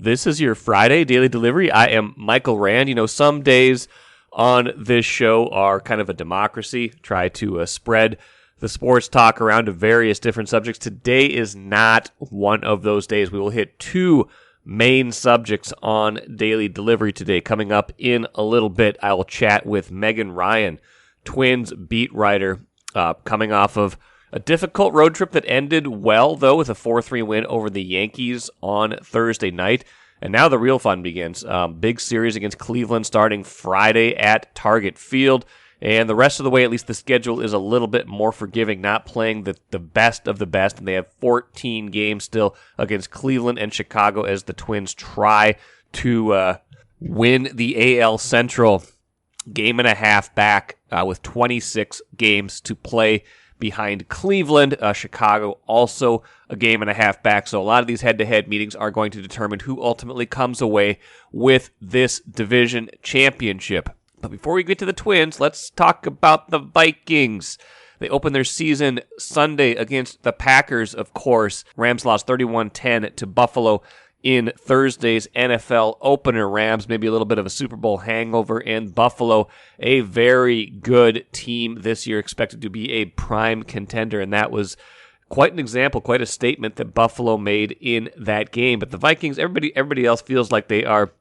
This is your Friday Daily Delivery. I am Michael Rand. Some days on this show are kind of a democracy, try to spread the sports talk around to various different subjects. Today is not one of those days. We will hit two main subjects on Daily Delivery today. Coming up in a little bit, I will chat with Megan Ryan, Twins beat writer, coming off of a difficult road trip that ended well, though, with a 4-3 win over the Yankees on Thursday night. And now the real fun begins. Big series against Cleveland starting Friday at Target Field. And the rest of the way, at least the schedule is a little bit more forgiving, not playing the best of the best. And they have 14 games still against Cleveland and Chicago as the Twins try to win the AL Central. Game and a half back with 26 games to play behind Cleveland. Chicago also a game and a half back. So a lot of these head-to-head meetings are going to determine who ultimately comes away with this division championship. But before we get to the Twins, let's talk about the Vikings. They open their season Sunday against the Packers, of course. Rams lost 31-10 to Buffalo in Thursday's NFL opener. Rams maybe a little bit of a Super Bowl hangover, and Buffalo, a very good team this year, expected to be a prime contender, and that was quite an example, quite a statement that Buffalo made in that game. But the Vikings, everybody else feels like they are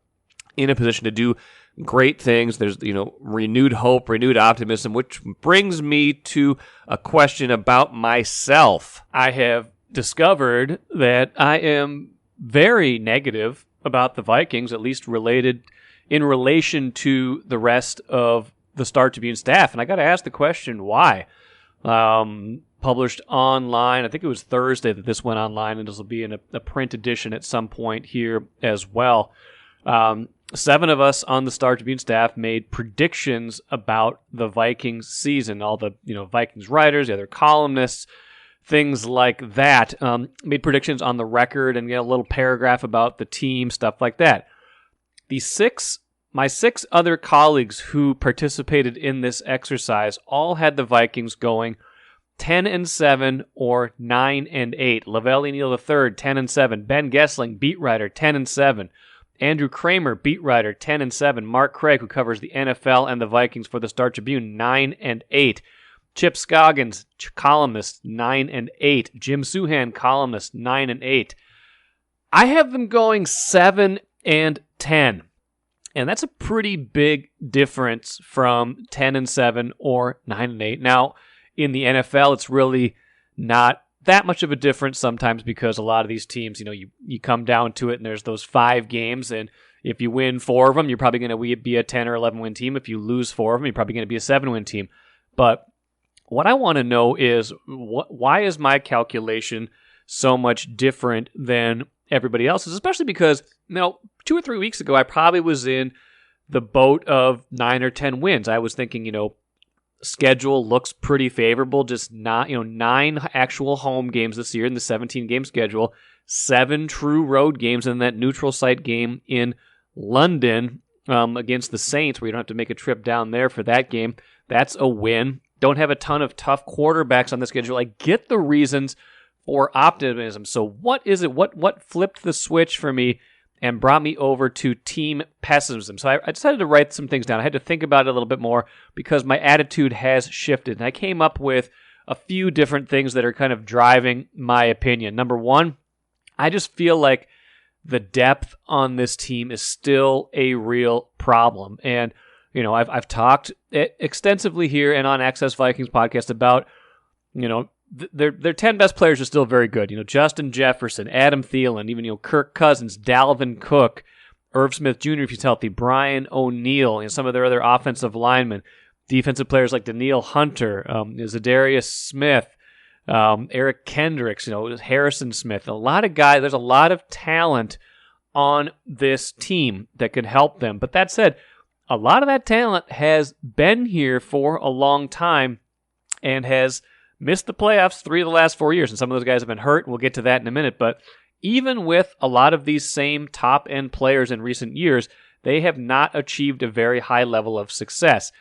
in a position to do great things. There's renewed hope, renewed optimism, which brings me to a question about myself. I have discovered that I am very negative about the Vikings, at least in relation to the rest of the Star Tribune staff. And I got to ask the question, why? Published online, I think it was Thursday that this went online, and this will be in a print edition at some point here as well. 7 of us on the Star Tribune staff made predictions about the Vikings season. All the Vikings writers, the other columnists, things like that, made predictions on the record and a little paragraph about the team, stuff like that. My 6 other colleagues who participated in this exercise all had the Vikings going 10-7 or 9-8. Lavelle Neal III, 10-7. Ben Gessling, beat writer, 10-7. Andrew Kramer, beat writer, 10-7. Mark Craig, who covers the NFL and the Vikings for the Star Tribune, 9-8. Chip Scoggins, columnist, 9-8. Jim Suhan, columnist, 9-8. I have them going 7-10. And that's a pretty big difference from 10-7 or 9-8. Now, in the NFL, it's really not that much of a difference sometimes, because a lot of these teams, you come down to it and there's those 5 games, and if you win 4 of them, you're probably going to be a 10 or 11 win team. If you lose 4 of them, you're probably going to be a 7-win team. But what I want to know is, why is my calculation so much different than everybody else's? Especially because 2 or 3 weeks ago, I probably was in the boat of 9 or 10 wins. I was thinking, schedule looks pretty favorable. Just not, 9 actual home games this year in the 17-game schedule, 7 true road games, and that neutral site game in London against the Saints, where you don't have to make a trip down there for that game. That's a win. Don't have a ton of tough quarterbacks on the schedule. I get the reasons for optimism. So what is it? What flipped the switch for me and brought me over to team pessimism? So I decided to write some things down. I had to think about it a little bit more because my attitude has shifted. And I came up with a few different things that are kind of driving my opinion. Number one, I just feel like the depth on this team is still a real problem. And I've talked extensively here and on Access Vikings podcast about, their 10 best players are still very good. Justin Jefferson, Adam Thielen, even, Kirk Cousins, Dalvin Cook, Irv Smith Jr. if he's healthy, Brian O'Neill, some of their other offensive linemen, defensive players like Danielle Hunter, Zadarius Smith, Eric Kendricks, Harrison Smith, a lot of guys. There's a lot of talent on this team that could help them. But that said, a lot of that talent has been here for a long time and has missed the playoffs 3 of the last 4 years. And some of those guys have been hurt. We'll get to that in a minute. But even with a lot of these same top-end players in recent years, they have not achieved a very high level of success.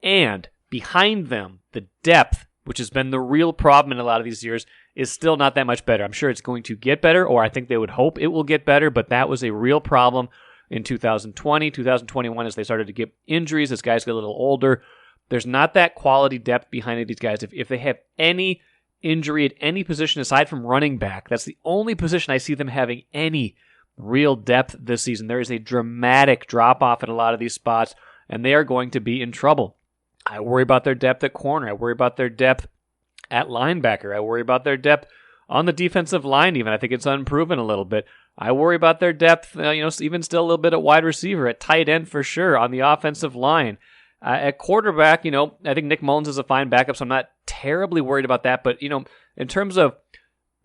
And behind them, the depth, which has been the real problem in a lot of these years, is still not that much better. I'm sure it's going to get better, or I think they would hope it will get better, but that was a real problem in 2020, 2021 as they started to get injuries, as guys get a little older. There's not that quality depth behind these guys. If they have any injury at any position aside from running back, that's the only position I see them having any real depth this season. There is a dramatic drop-off at a lot of these spots, and they are going to be in trouble. I worry about their depth at corner. I worry about their depth at linebacker. I worry about their depth on the defensive line even. I think it's unproven a little bit. I worry about their depth, even still a little bit at wide receiver, at tight end for sure, on the offensive line. At quarterback, I think Nick Mullins is a fine backup, so I'm not terribly worried about that. But, in terms of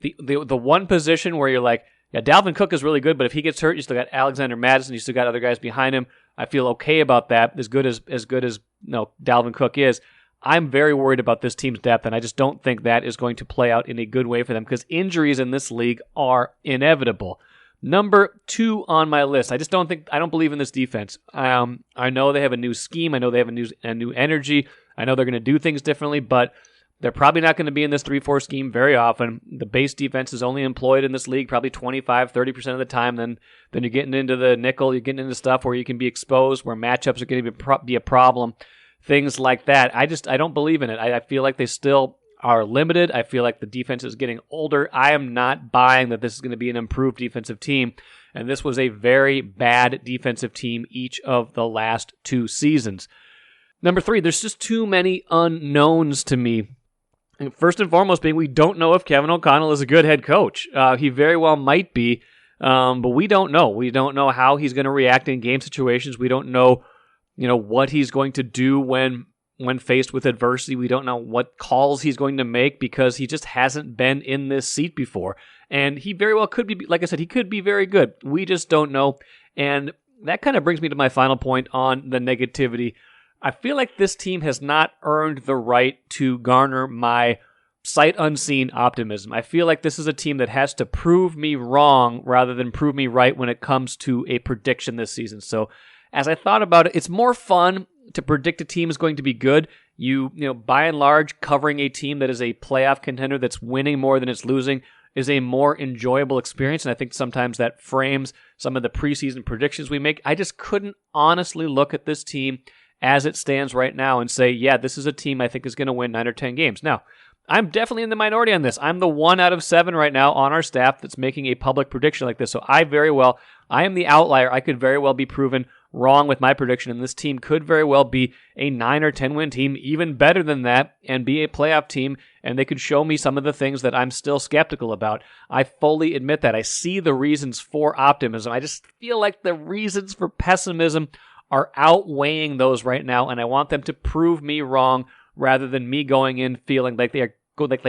the one position where you're like, yeah, Dalvin Cook is really good, but if he gets hurt, you still got Alexander Madison, you still got other guys behind him. I feel okay about that, as good as Dalvin Cook is. I'm very worried about this team's depth, and I just don't think that is going to play out in a good way for them because injuries in this league are inevitable. Number 2 on my list. I don't believe in this defense. I know they have a new scheme. I know they have a new energy. I know they're going to do things differently, but they're probably not going to be in this 3-4 scheme very often. The base defense is only employed in this league probably 25-30% of the time. Then you're getting into the nickel. You're getting into stuff where you can be exposed, where matchups are going to be a problem. Things like that. I don't believe in it. I feel like they still are limited. I feel like the defense is getting older. I am not buying that this is going to be an improved defensive team. And this was a very bad defensive team each of the last 2 seasons. Number 3, there's just too many unknowns to me. First and foremost being we don't know if Kevin O'Connell is a good head coach. He very well might be, but we don't know. We don't know how he's going to react in game situations. We don't know, what he's going to do when faced with adversity. We don't know what calls he's going to make because he just hasn't been in this seat before. And he very well could be, like I said, he could be very good. We just don't know. And that kind of brings me to my final point on the negativity. I feel like this team has not earned the right to garner my sight unseen optimism. I feel like this is a team that has to prove me wrong rather than prove me right when it comes to a prediction this season. So as I thought about it, it's more fun to predict a team is going to be good. You by and large, covering a team that is a playoff contender that's winning more than it's losing is a more enjoyable experience. And I think sometimes that frames some of the preseason predictions we make. I just couldn't honestly look at this team as it stands right now and say, yeah, this is a team I think is going to win 9 or 10 games. Now, I'm definitely in the minority on this. I'm the 1 out of 7 right now on our staff that's making a public prediction like this. So I am the outlier. I could very well be proven wrong with my prediction, and this team could very well be a 9 or 10 win team, even better than that, and be a playoff team, and they could show me some of the things that I'm still skeptical about. I fully admit that. I see the reasons for optimism. I just feel like the reasons for pessimism are outweighing those right now, and I want them to prove me wrong rather than me going in feeling like they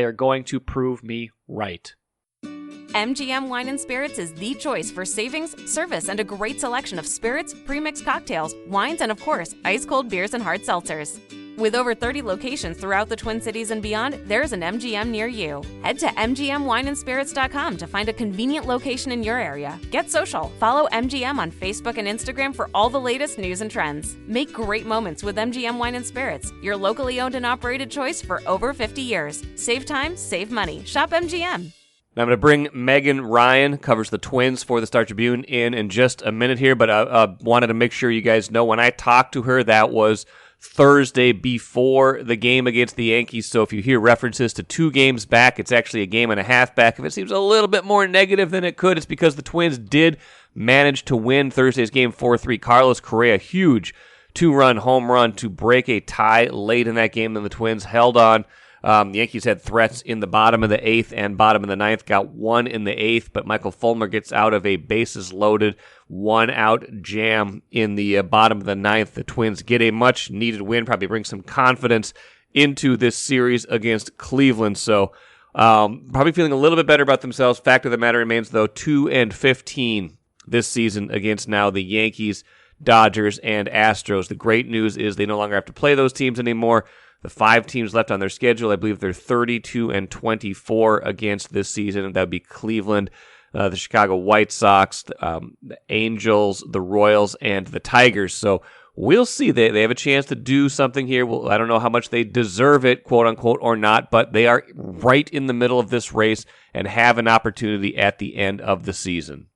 are going to prove me right. MGM Wine and Spirits is the choice for savings, service, and a great selection of spirits, pre-mixed cocktails, wines, and of course, ice-cold beers and hard seltzers. With over 30 locations throughout the Twin Cities and beyond, there's an MGM near you. Head to MGMWineandSpirits.com to find a convenient location in your area. Get social. Follow MGM on Facebook and Instagram for all the latest news and trends. Make great moments with MGM Wine and Spirits, your locally owned and operated choice for over 50 years. Save time, save money. Shop MGM. Now I'm going to bring Megan Ryan, covers the Twins for the Star Tribune, in just a minute here, but I wanted to make sure you guys know when I talked to her, that was Thursday before the game against the Yankees. So if you hear references to 2 games back, it's actually a game and a half back. If it seems a little bit more negative than it could, it's because the Twins did manage to win Thursday's game 4-3. Carlos Correa, huge 2-run home run to break a tie late in that game, and the Twins held on. The Yankees had threats in the bottom of the 8th and bottom of the 9th, got 1 in the 8th, but Michael Fulmer gets out of a bases-loaded 1-out jam in the bottom of the 9th. The Twins get a much-needed win, probably brings some confidence into this series against Cleveland. So probably feeling a little bit better about themselves. Fact of the matter remains, though, 2-15 this season against now the Yankees, Dodgers, and Astros. The great news is they no longer have to play those teams anymore. The 5 teams left on their schedule, I believe they're 32-24 against this season, and that would be Cleveland, the Chicago White Sox, the Angels, the Royals, and the Tigers. So we'll see. They have a chance to do something here. Well, I don't know how much they deserve it, quote unquote, or not, but they are right in the middle of this race and have an opportunity at the end of the season.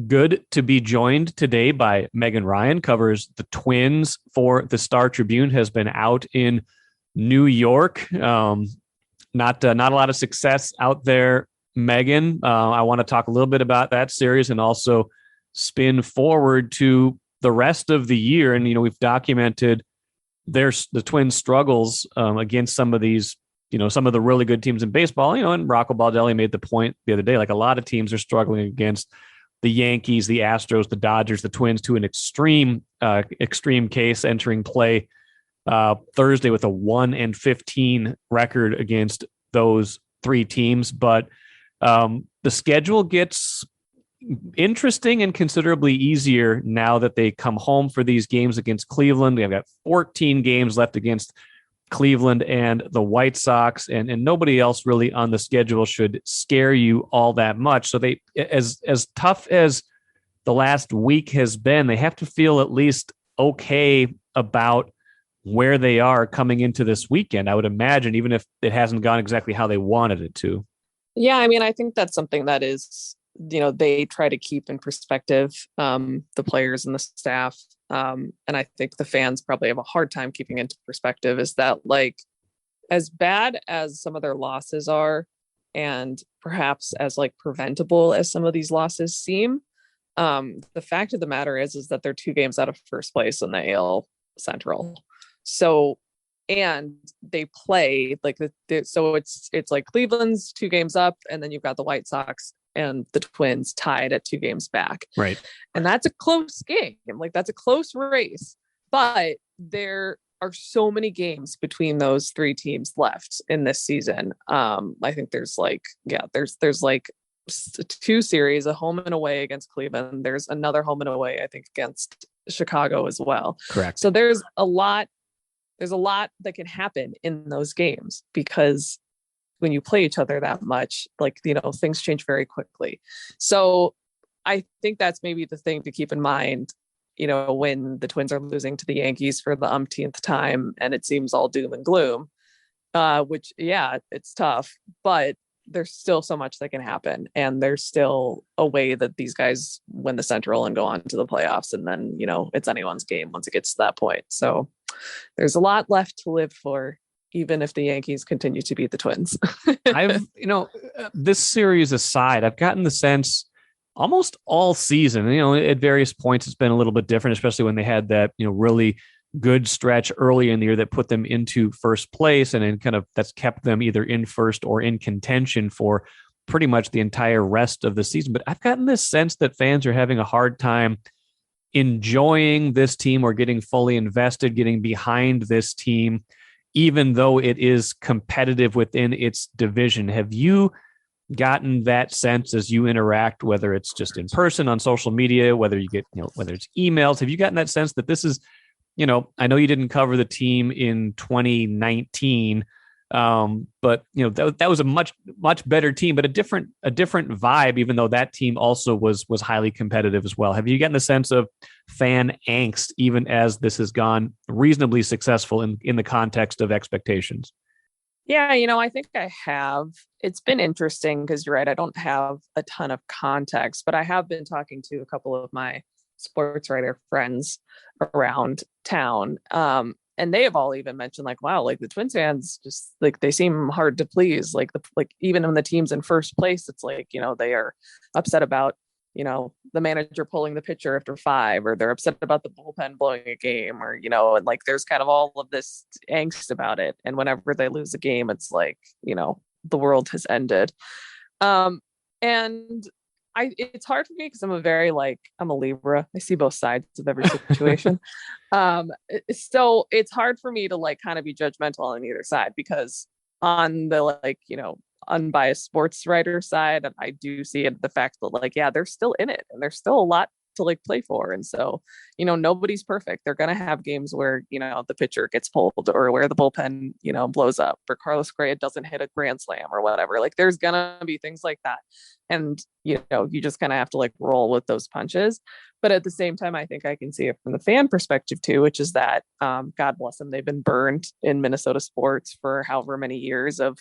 Good to be joined today by Megan Ryan, covers the Twins for the Star Tribune, has been out in New York. Not a lot of success out there, Megan. I want to talk a little bit about that series and also spin forward to the rest of the year. And, we've documented the Twins' struggles against some of these, some of the really good teams in baseball, and Rocco Baldelli made the point the other day, like a lot of teams are struggling against the Yankees, the Astros, the Dodgers, the Twins to an extreme case, entering play Thursday with a 1-15 record against those three teams. But the schedule gets interesting and considerably easier now that they come home for these games against Cleveland. They've got 14 games left against Cleveland and the White Sox, and nobody else really on the schedule should scare you all that much. So they, as tough as the last week has been, they have to feel at least okay about where they are coming into this weekend, I would imagine, even if it hasn't gone exactly how they wanted it to. Yeah, I mean, I think that's something that is, they try to keep in perspective, the players and the staff. And I think the fans probably have a hard time keeping into perspective is that, like, as bad as some of their losses are, and perhaps as like preventable as some of these losses seem, the fact of the matter is that they're 2 games out of first place in the AL Central. So, and they play like so it's like Cleveland's 2 games up, and then you've got the White Sox and the Twins tied at 2 games back. Right. And that's a close game. Like, that's a close race, but there are so many games between those 3 teams left in this season. I think there's like 2 series, a home and away against Cleveland. There's another home and away, I think, against Chicago as well. Correct. So there's a lot that can happen in those games, because when you play each other that much, like, things change very quickly. So I think that's maybe the thing to keep in mind, when the Twins are losing to the Yankees for the umpteenth time and it seems all doom and gloom, which, yeah, it's tough, but there's still so much that can happen. And there's still a way that these guys win the Central and go on to the playoffs. And then, it's anyone's game once it gets to that point. So there's a lot left to live for, even if the Yankees continue to beat the Twins. This series aside, I've gotten the sense almost all season, at various points, it's been a little bit different, especially when they had that, really good stretch early in the year that put them into first place. And then kind of that's kept them either in first or in contention for pretty much the entire rest of the season. But I've gotten this sense that fans are having a hard time enjoying this team or getting fully invested, getting behind this team, even though it is competitive within its division. Have you gotten that sense as you interact, whether it's just in person on social media, whether you get, whether it's emails? Have you gotten that sense that this is, I know you didn't cover the team in 2019, but that was a much better team, but a different vibe, even though that team also was highly competitive as well. Have you gotten the sense of fan angst, even as this has gone reasonably successful in the context of expectations? Yeah, I think I have. It's been interesting because you're right, I don't have a ton of context, but I have been talking to a couple of my sports writer friends around town. And they have all even mentioned, like, wow, like the Twins fans just, like, they seem hard to please. Like, even when the team's in first place, it's like, they are upset about, the manager pulling the pitcher after 5, or they're upset about the bullpen blowing a game, or, and like, there's kind of all of this angst about it. And whenever they lose a game, it's like, the world has ended. And it's hard for me because I'm a Libra. I see both sides of every situation. So it's hard for me to like kind of be judgmental on either side, because on the unbiased sports writer side, I do see it, the fact that yeah, they're still in it and there's still a lot to play for. And so, nobody's perfect. They're going to have games where, the pitcher gets pulled, or where the bullpen, blows up, or Carlos Correa doesn't hit a grand slam or whatever. There's going to be things like that. And, you just kind of have to roll with those punches. But at the same time, I think I can see it from the fan perspective too, which is that, God bless them, they've been burned in Minnesota sports for however many years of,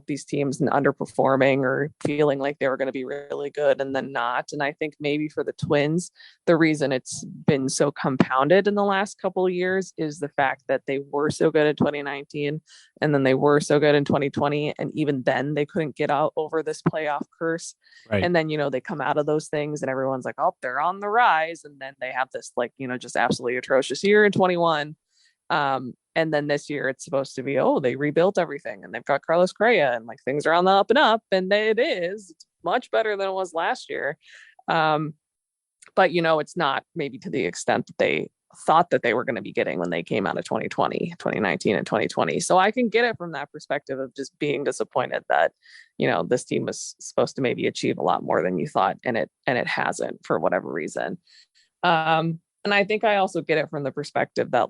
these teams underperforming or feeling like they were going to be really good and then not. And I think maybe for the Twins, the reason it's been so compounded in the last couple of years is the fact that they were so good in 2019 and then they were so good in 2020. And even then they couldn't get out over this playoff curse. Right. And then, they come out of those things and everyone's like, oh, they're on the rise. And then they have this just absolutely atrocious year in 21. And then this year it's supposed to be, they rebuilt everything and they've got Carlos Correa and things are on the up and up. And it's much better than it was last year. But it's not maybe to the extent that they thought that they were going to be getting when they came out of 2020, 2019 and 2020. So I can get it from that perspective of just being disappointed that, this team was supposed to maybe achieve a lot more than you thought. And it hasn't for whatever reason. And I think I also get it from the perspective that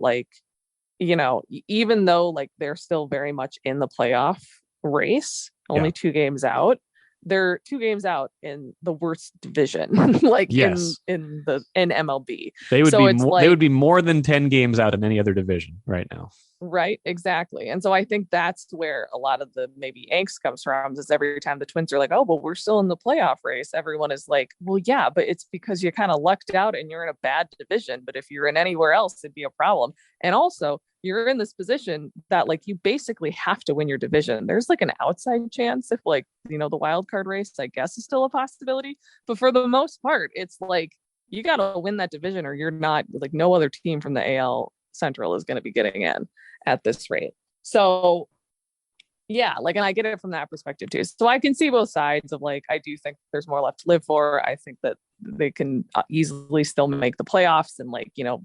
even though they're still very much in the playoff race, only 2 games out, they're 2 games out in the worst division, yes. in MLB. They would be more than 10 games out in any other division right now. Right, exactly. And so I think that's where a lot of the maybe angst comes from, is every time the Twins are like, oh, well, we're still in the playoff race. Everyone is like, well, yeah, but it's because you kind of lucked out and you're in a bad division. But if you're in anywhere else, it'd be a problem. And also, you're in this position that you basically have to win your division. There's an outside chance if the wild card race, I guess, is still a possibility. But for the most part, it's you got to win that division or you're not, no other team from the AL Central is going to be getting in at this rate. So yeah, and I get it from that perspective too. So I can see both sides of I do think there's more left to live for. I think that they can easily still make the playoffs. And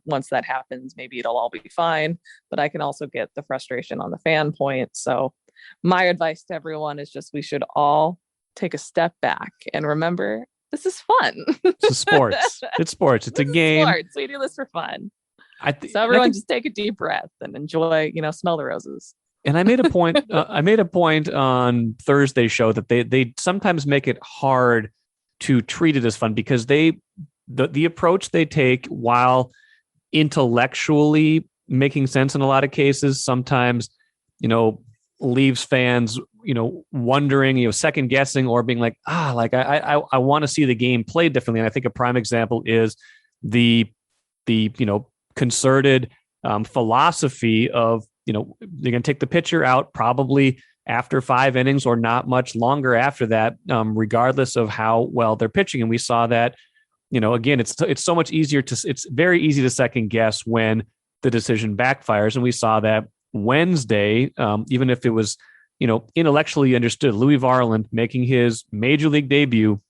once that happens, maybe it'll all be fine. But I can also get the frustration on the fan point. So my advice to everyone is just, we should all take a step back and remember, this is fun. It's sports. It's sports. It's a game. Sports. We do this for fun. So everyone just take a deep breath and enjoy, smell the roses. And I made a point. I made a point on Thursday's show that they sometimes make it hard to treat it as fun because the approach they take, while intellectually making sense in a lot of cases, sometimes leaves fans wondering, second guessing, or being I want to see the game played differently. And I think a prime example is the concerted philosophy of, they're going to take the pitcher out probably after 5 innings or not much longer after that, regardless of how well they're pitching. And we saw that, again, it's so much easier it's very easy to second guess when the decision backfires. And we saw that Wednesday, even if it was, intellectually understood, Louis Varland making his major league debut.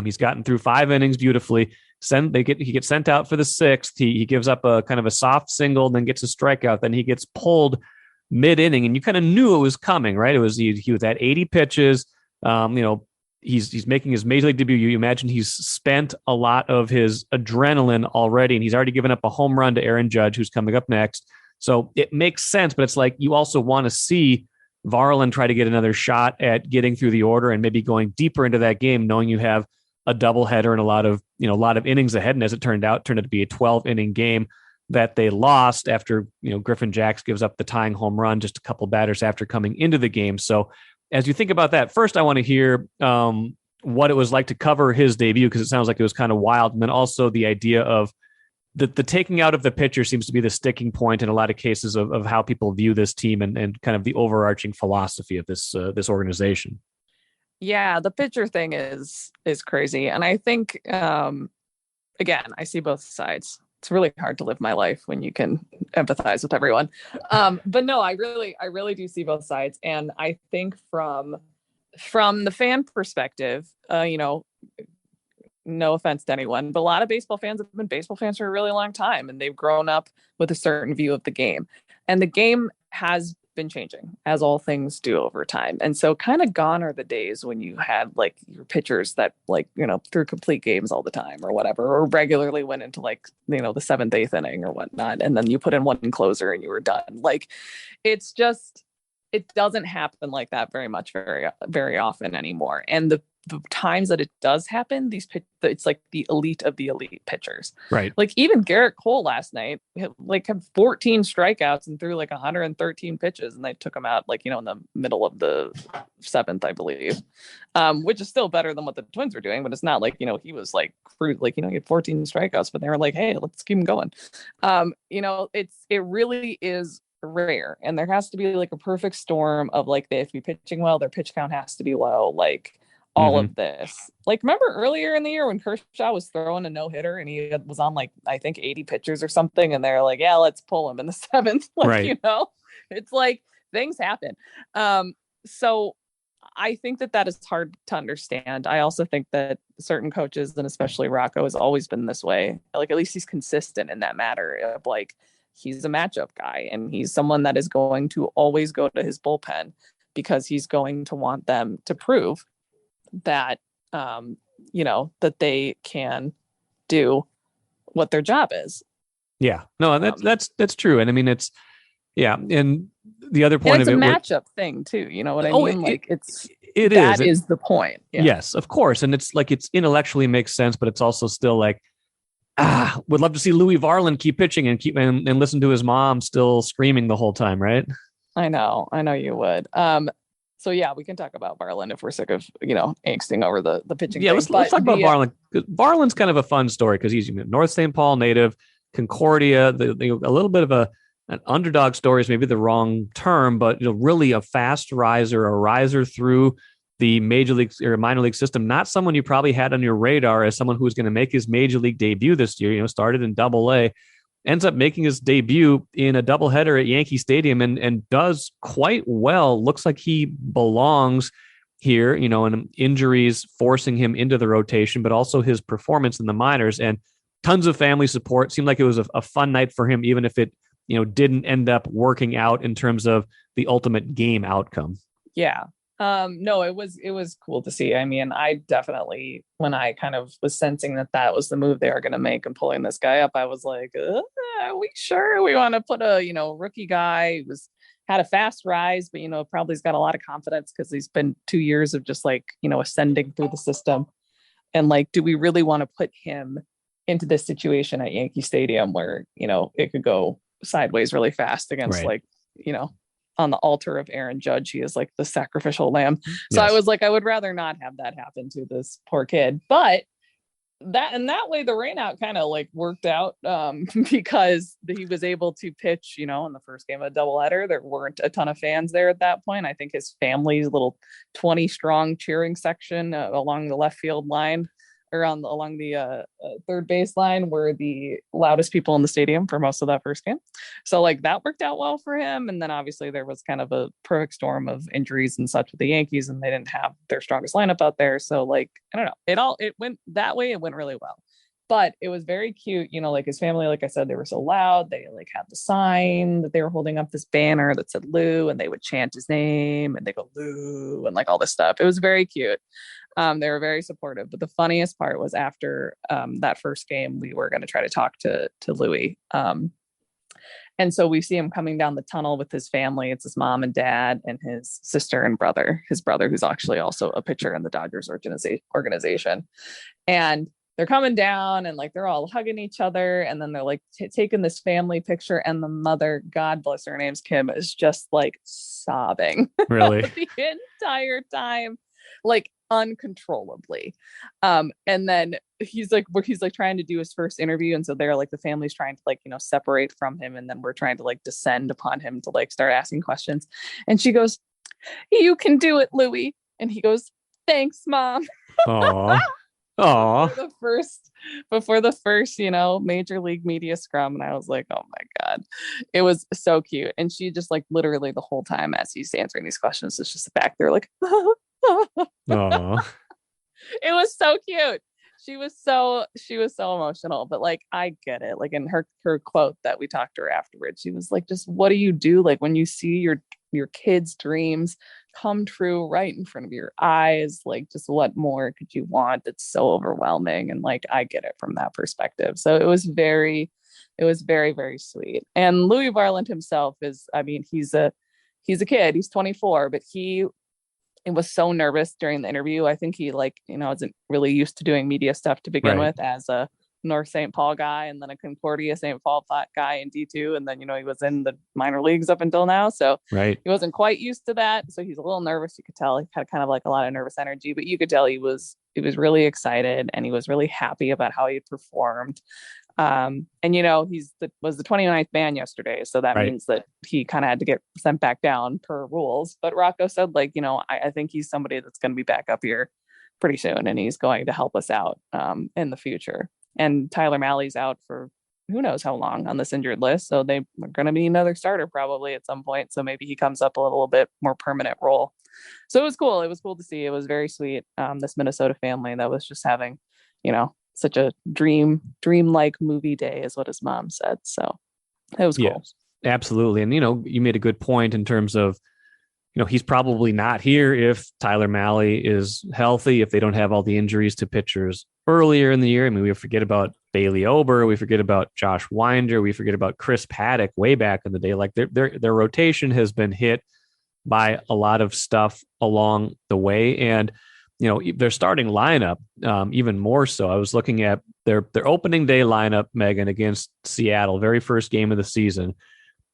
He's gotten through 5 innings beautifully. He gets sent out for the 6th. He gives up a kind of a soft single, then gets a strikeout. Then he gets pulled mid-inning, and you kind of knew it was coming, right? It was he was at 80 pitches. He's making his major league debut. You imagine he's spent a lot of his adrenaline already, and he's already given up a home run to Aaron Judge, who's coming up next. So it makes sense, but it's you also want to see Varland try to get another shot at getting through the order and maybe going deeper into that game, knowing you have a doubleheader and a lot of innings ahead. And as it turned out to be a 12-inning game that they lost after, Griffin Jacks gives up the tying home run just a couple batters after coming into the game. So as you think about that, first, I want to hear what it was like to cover his debut, because it sounds like it was kind of wild. And then also the idea of the taking out of the pitcher seems to be the sticking point in a lot of cases of how people view this team and kind of the overarching philosophy of this organization. Yeah, the pitcher thing is crazy. And I think, again, I see both sides. It's really hard to live my life when you can empathize with everyone. But no, I really do see both sides. And I think from the fan perspective, no offense to anyone, but a lot of baseball fans have been baseball fans for a really long time, and they've grown up with a certain view of the game. And the game has been changing, as all things do over time. And so kind of gone are the days when you had your pitchers that threw complete games all the time or whatever, or regularly went into the 7th, 8th inning or whatnot. And then you put in one closer and you were done. It doesn't happen like that very much, very, very often anymore. And the times that it does happen, it's like the elite of the elite pitchers. Right. Like even Garrett Cole last night, had 14 strikeouts and threw like 113 pitches, and they took him out like, in the middle of the seventh, I believe, which is still better than what the Twins were doing. But it's not like, he was like fruit, like, he had 14 strikeouts, but they were like, hey, let's keep him going. It really is rare, and there has to be like a perfect storm of like, they have to be pitching well, their pitch count has to be low, like all of this. Like, remember earlier in the year when Kershaw was throwing a no-hitter and he was on like, I think 80 pitchers or something, and they're like, yeah, let's pull him in the seventh. Like, right. It's like things happen. So I think that is hard to understand. I also think that certain coaches, and especially Rocco, has always been this way. Like, at least he's consistent in that matter of like, he's a matchup guy, and he's someone that is going to always go to his bullpen because he's going to want them to prove that, that they can do what their job is. Yeah, no, that's true. And I mean, it's, yeah. And the other point of it, it's a matchup thing too. You know what I mean? Like it is the point. Yeah. Yes, of course. And it's like, it's intellectually makes sense, but it's also still like, would love to see Louis Varland keep pitching and listen to his mom still screaming the whole time. Right. I know you would. So yeah, we can talk about Varland if we're sick of, angsting over the pitching. Yeah, thing. let's talk about Varland. Varland's kind of a fun story because he's North St. Paul native, Concordia, a little bit of an underdog story is maybe the wrong term, but really a fast riser, a riser through the major league or minor league system. Not someone you probably had on your radar as someone who's going to make his major league debut this year. Started in Double-A. Ends up making his debut in a doubleheader at Yankee Stadium and does quite well. Looks like he belongs here, and injuries forcing him into the rotation, but also his performance in the minors and tons of family support. Seemed like it was a fun night for him, even if it, didn't end up working out in terms of the ultimate game outcome. Yeah. No, it was cool to see. I mean, I definitely, when I kind of was sensing that was the move they are going to make and pulling this guy up, I was like, are we sure we want to put a, rookie guy who had a fast rise, but, probably has got a lot of confidence because he's been 2 years of just like, ascending through the system. And like, do we really want to put him into this situation at Yankee Stadium where, it could go sideways really fast against right. like, on the altar of Aaron Judge, he is like the sacrificial lamb. So yes. I was like, I would rather not have that happen to this poor kid. But that way, the rainout kind of like worked out because he was able to pitch, in the first game of a doubleheader. There weren't a ton of fans there at that point. I think his family's little 20 strong cheering section along the left field line or along the third base line were the loudest people in the stadium for most of that first game. So like that worked out well for him. And then obviously there was kind of a perfect storm of injuries and such with the Yankees, and they didn't have their strongest lineup out there. So like, I don't know, it went that way. It went really well, but it was very cute. Like his family, like I said, they were so loud. They like had the sign that they were holding up this banner that said Lou, and they would chant his name and they go Lou and like all this stuff. It was very cute. They were very supportive, but the funniest part was after that first game, we were going to try to talk to Louis. And so we see him coming down the tunnel with his family. It's his mom and dad and his sister and brother, his brother, who's actually also a pitcher in the Dodgers organization. And they're coming down and like, they're all hugging each other. And then they're like taking this family picture, and the mother, God bless her, name's Kim, is just like sobbing. Really? The entire time, like uncontrollably. And then he's like trying to do his first interview, and so they're like, the family's trying to like, separate from him, and then we're trying to like descend upon him to like start asking questions. And she goes, "You can do it, Louis." And he goes, "Thanks, Mom." Aww. Aww. Before the first, major league media scrum. And I was like, oh my God, it was so cute. And she just like literally the whole time as he's answering these questions, it's just back there like, Aww. It was so cute. She was so emotional, but like, I get it. Like in her quote that we talked to her afterwards, she was like, just what do you do? Like when you see your kids' dreams come true right in front of your eyes, like just what more could you want? It's so overwhelming. And like, I get it from that perspective. So it was very, very sweet. And Louis Varland himself is, I mean, he's a kid, he's 24, but he was so nervous during the interview. I think he isn't really used to doing media stuff to begin with as a North St. Paul guy and then a Concordia St. Paul guy in D2. And then, he was in the minor leagues up until now. So he wasn't quite used to that. So he's a little nervous. You could tell he had kind of like a lot of nervous energy, but you could tell he was really excited and he was really happy about how he had performed. And was the 29th man yesterday. So that means that he kind of had to get sent back down per rules. But Rocco said, I think he's somebody that's going to be back up here pretty soon and he's going to help us out in the future. And Tyler Malley's out for who knows how long on this injured list. So they are going to be another starter probably at some point. So maybe he comes up a little bit more permanent role. So it was cool. It was cool to see. It was very sweet. This Minnesota family that was just having, such a dreamlike movie day is what his mom said. So it was cool. Absolutely. And, you made a good point in terms of, he's probably not here if Tyler Malley is healthy, if they don't have all the injuries to pitchers earlier in the year. I mean, we forget about Bailey Ober, we forget about Josh Winder, we forget about Chris Paddock way back in the day. Like their rotation has been hit by a lot of stuff along the way. And, their starting lineup, even more so. I was looking at their opening day lineup, Megan, against Seattle, very first game of the season.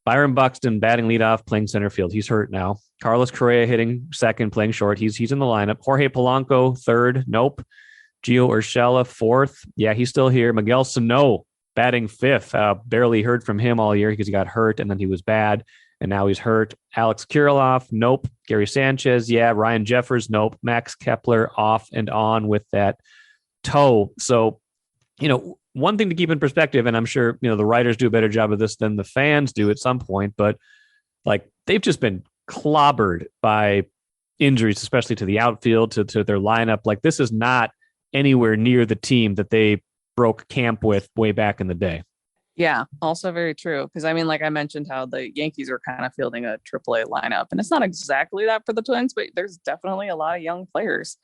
Byron Buxton batting leadoff, playing center field. He's hurt now. Carlos Correa hitting second, playing short. He's in the lineup. Jorge Polanco, third. Nope. Gio Urshela, fourth. Yeah, he's still here. Miguel Sano batting fifth. Barely heard from him all year because he got hurt and then he was bad. And now he's hurt. Alex Kirilloff, nope. Gary Sanchez, yeah. Ryan Jeffers, nope. Max Kepler off and on with that toe. So, one thing to keep in perspective, and I'm sure, the writers do a better job of this than the fans do at some point, but they've just been clobbered by injuries, especially to the outfield, to their lineup. This is not anywhere near the team that they broke camp with way back in the day. Yeah, also very true. Because I mentioned how the Yankees are kind of fielding a AAA lineup, and it's not exactly that for the Twins, but there's definitely a lot of young players.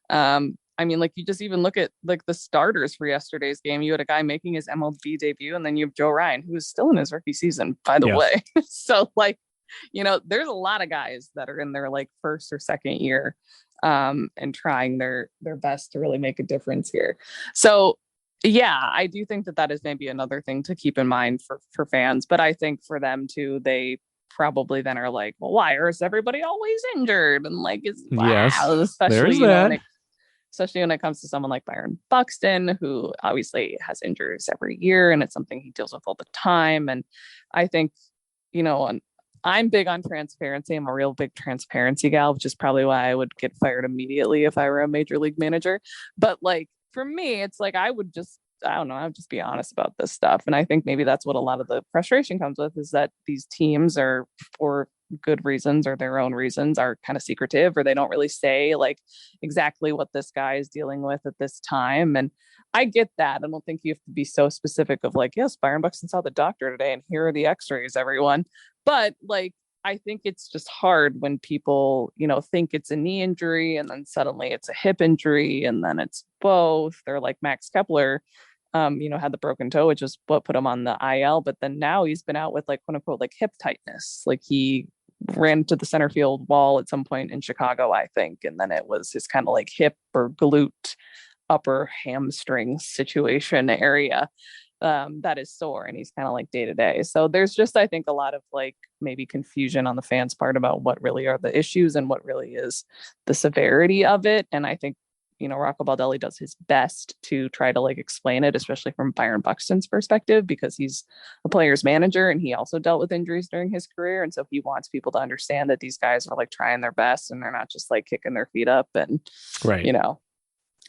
You just even look at the starters for yesterday's game. You had a guy making his MLB debut, and then you have Joe Ryan, who is still in his rookie season, by the way. So there's a lot of guys that are in their first or second year, and trying their best to really make a difference here. So yeah, I do think that is maybe another thing to keep in mind for fans. But I think for them too, they probably then are well, why is everybody always injured? And especially when it comes to someone like Byron Buxton, who obviously has injuries every year, and it's something he deals with all the time. And I think, I'm big on transparency. I'm a real big transparency gal, which is probably why I would get fired immediately if I were a major league manager. But for me, it's I would just be honest about this stuff. And I think maybe that's what a lot of the frustration comes with, is that these teams are, for good reasons or their own reasons, are kind of secretive, or they don't really say exactly what this guy is dealing with at this time. And I get that. I don't think you have to be so specific of yes, Byron Buxton saw the doctor today and here are the x-rays, everyone. But I think it's just hard when people, think it's a knee injury and then suddenly it's a hip injury and then it's both. They're Max Kepler, had the broken toe, which is what put him on the IL. But then now he's been out with quote unquote hip tightness. He ran to the center field wall at some point in Chicago, I think. And then it was his kind of hip or glute upper hamstring situation area that is sore, and he's kind of day to day. So there's just, I think, a lot of maybe confusion on the fans' part about what really are the issues and what really is the severity of it. And I think, Rocco Baldelli does his best to try to explain it, especially from Byron Buxton's perspective, because he's a player's manager and he also dealt with injuries during his career. And so he wants people to understand that these guys are trying their best and they're not just kicking their feet up and,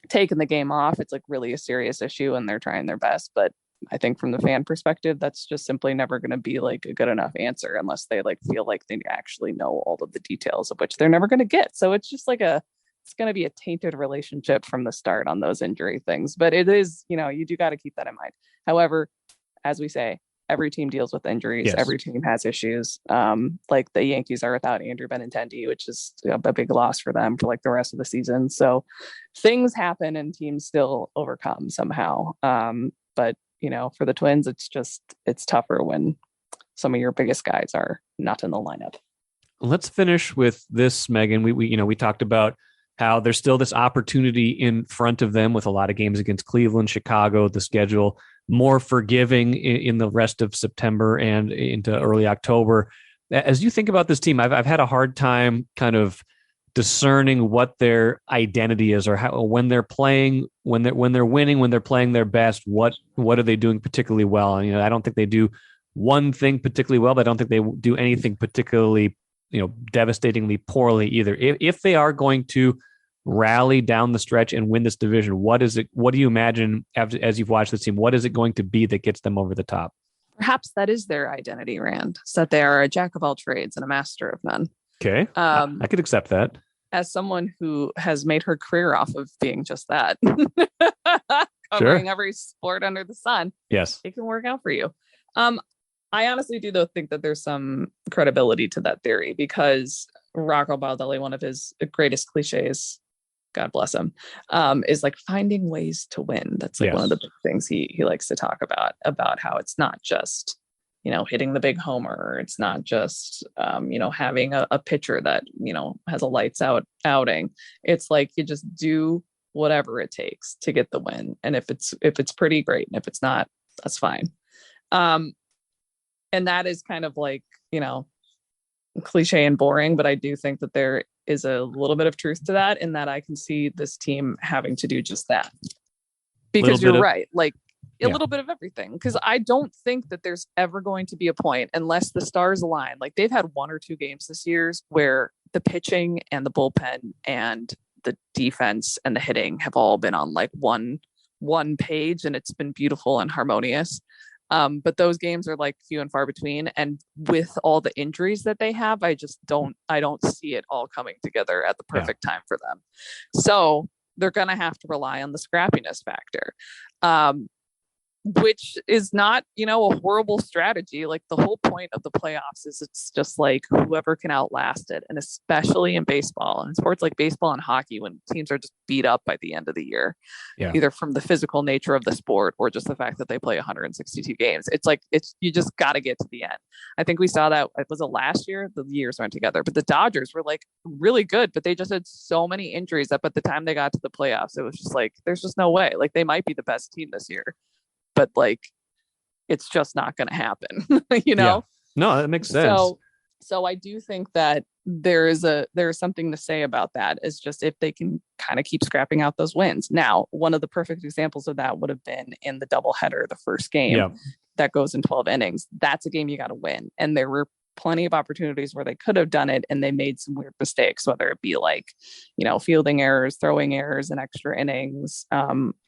taking the game off. It's really a serious issue and they're trying their best. But I think from the fan perspective, that's just simply never going to be a good enough answer unless they feel they actually know all of the details, of which they're never going to get. So it's just it's going to be a tainted relationship from the start on those injury things. But it is, you do got to keep that in mind. However, as we say, every team deals with injuries. Yes. Every team has issues. The Yankees are without Andrew Benintendi, which is a big loss for them for the rest of the season. So things happen and teams still overcome somehow. But for the Twins, it's tougher when some of your biggest guys are not in the lineup. let's finish with this, Megan. We talked about how there's still this opportunity in front of them with a lot of games against Cleveland, Chicago, the schedule more forgiving in the rest of September and into early October. As you think about this team, I've had a hard time kind of discerning what their identity is, or how, when they're playing, when they're winning, when they're playing their best, what are they doing particularly well? And, I don't think they do one thing particularly well, but I don't think they do anything particularly, devastatingly poorly either. If they are going to rally down the stretch and win this division, what do you imagine as you've watched this team? What is it going to be that gets them over the top? Perhaps that is their identity, Rand, is that they are a jack of all trades and a master of none. Okay. I could accept that. As someone who has made her career off of being just that, Sure. covering every sport under the sun, yes, it can work out for you. I honestly do, though, think that there's some credibility to that theory, because Rocco Baldelli, one of his greatest cliches, God bless him, is like finding ways to win. That's like one of the big things he likes to talk about how it's not just, hitting the big homer. It's not just, having a pitcher that, has a lights out outing. It's like you just do whatever it takes to get the win. And if it's pretty, great. And if it's not, that's fine. And that is kind of like, cliche and boring, but I do think that there is a little bit of truth to that, in that I can see this team having to do just that. Because you're right, like a little bit of everything. Because I don't think that there's ever going to be a point, unless the stars align. Like, they've had 1 or 2 games this year where the pitching and the bullpen and the defense and the hitting have all been on like one page, and it's been beautiful and harmonious. But those games are like few and far between. And with all the injuries that they have, I don't see it all coming together at the perfect time for them. So they're going to have to rely on the scrappiness factor, which is not, a horrible strategy. Like, the whole point of the playoffs is it's just like whoever can outlast it. And especially in baseball and sports like baseball and hockey, when teams are just beat up by the end of the year, either from the physical nature of the sport or just the fact that they play 162 games. You just got to get to the end. I think we saw that, was it last year? The years went together, but the Dodgers were like really good, but they just had so many injuries that by the time they got to the playoffs, it was just like, there's just no way. Like, they might be the best team this year, but like, it's just not going to happen, No, that makes sense. So I do think that there is something to say about that, is just if they can kind of keep scrapping out those wins. Now, one of the perfect examples of that would have been in the doubleheader, the first game that goes in 12 innings. That's a game you got to win. And there were plenty of opportunities where they could have done it, and they made some weird mistakes, whether it be like, fielding errors, throwing errors in extra innings,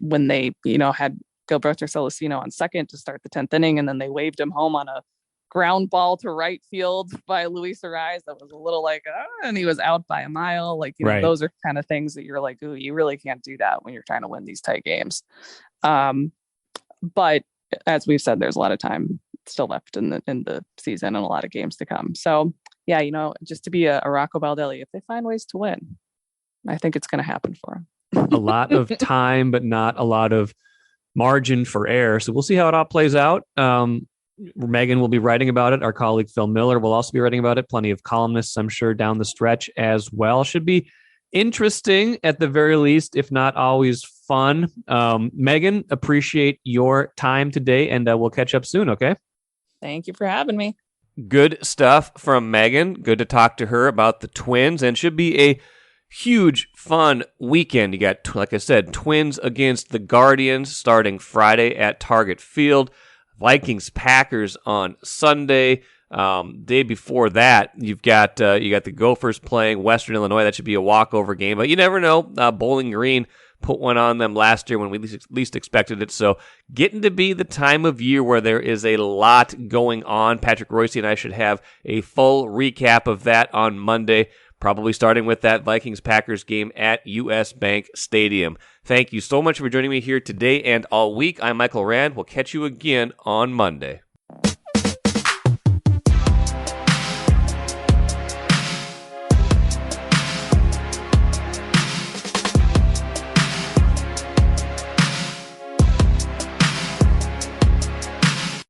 when they, had Gilberto Celestino on second to start the 10th inning, and then they waved him home on a ground ball to right field by Luis Ariz that was a little like, and he was out by a mile. Like, those are kind of things that you're like, ooh, you really can't do that when you're trying to win these tight games. But as we've said, there's a lot of time still left in the season and a lot of games to come. So just to be a Rocco Baldelli, if they find ways to win, I think it's going to happen for them. A lot of time, but not a lot of margin for error. So we'll see how it all plays out. Megan will be writing about it. Our colleague Phil Miller will also be writing about it. Plenty of columnists, I'm sure, down the stretch as well. Should be interesting at the very least, if not always fun. Megan, appreciate your time today, and we'll catch up soon, okay? Thank you for having me. Good stuff from Megan. Good to talk to her about the Twins, and should be a huge, fun weekend. You got, like I said, Twins against the Guardians starting Friday at Target Field. Vikings Packers on Sunday. Day before that, you got the Gophers playing Western Illinois. That should be a walkover game, but you never know. Bowling Green put one on them last year when we least expected it. So getting to be the time of year where there is a lot going on. Patrick Royce and I should have a full recap of that on Monday, probably starting with that Vikings-Packers game at US Bank Stadium. Thank you so much for joining me here today and all week. I'm Michael Rand. We'll catch you again on Monday.